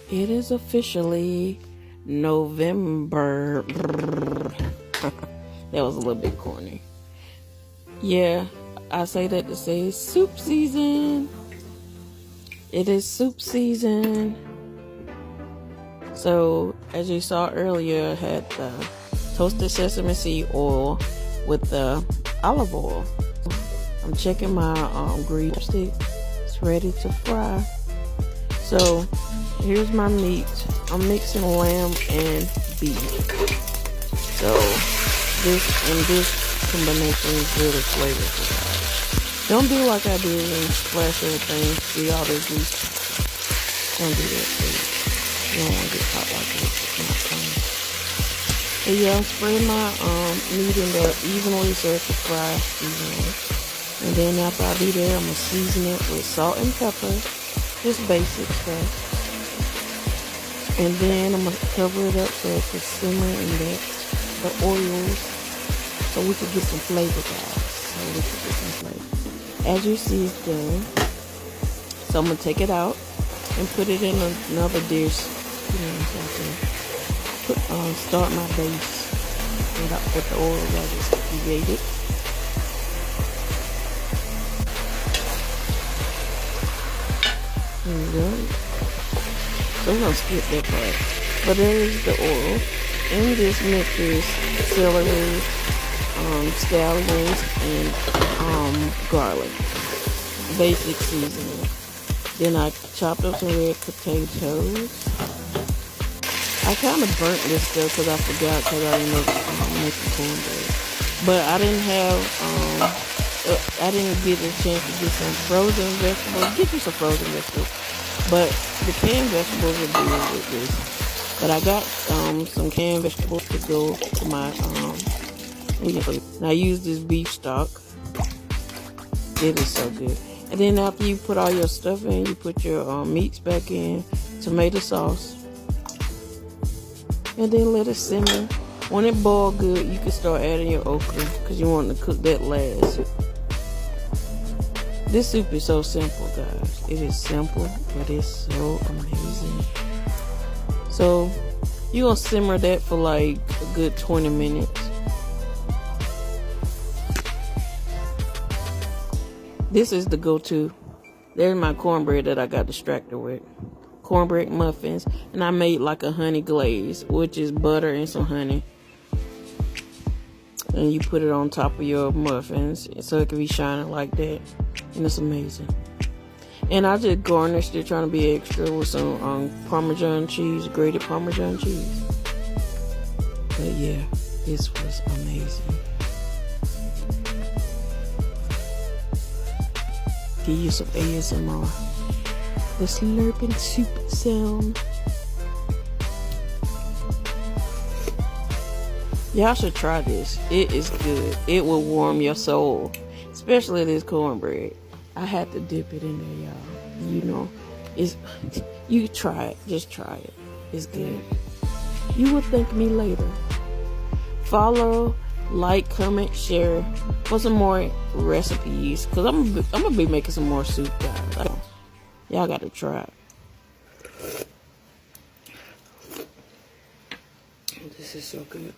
It is officially November. That was a little bit corny. Yeah, I say that to say it's soup season. It is soup season. So, as you saw earlier, I had the toasted sesame seed oil with the olive oil. I'm checking my grease stick. It's ready to fry. So, here's my meat. I'm mixing lamb and beef. So, this combination is really flavorful, guys. Don't do like I did and splash everything. See all this grease. Don't do that, please. You don't want to get caught like this. It's not fun. So yeah, I'm spraying my meat in there evenly so it can fry evenly. And then after I do that, I'm going to season it with salt and pepper. Just basic stuff. And then I'm going to cover it up so it can simmer in the oils. So we can get some flavor, guys. As you see, it's done. So I'm going to take it out and put it in another dish. You know, so I can start my base with the oil that I just created. There we go. So I'm going to skip that part. But there is the oil. In this mix is celery, scallions, and garlic. Basic seasoning. Then I chopped up some red potatoes. I kind of burnt this stuff because I forgot because I didn't make the cornbread. But I didn't get a chance to get some frozen vegetables. Get you some frozen vegetables. But the canned vegetables will do it with this. But I got some canned vegetables to go to my and I use this beef stock. It is so good. And then after you put all your stuff in, you put your meats back in, tomato sauce, and then let it simmer. When it boils good, you can start adding your okra because you want to cook that last. This soup is so simple, guys. It is simple, but it's so amazing. So you're going to simmer that for like a good 20 minutes. This is the go-to. There's my cornbread that I got distracted with. Cornbread muffins. And I made like a honey glaze, which is butter and some honey. And you put it on top of your muffins so it can be shining like that. And it's amazing. And I just garnished it trying to be extra with some Parmesan cheese, grated Parmesan cheese. But yeah, this was amazing. Give you some ASMR. The slurping soup sound. Y'all should try this. It is good. It will warm your soul. Especially this cornbread. I had to dip it in there, y'all. You know, you try it. Just try it. It's good. You will thank me later. Follow, like, comment, share for some more recipes. Because I'm going to be making some more soup, guys. Y'all got to try it. This is so good.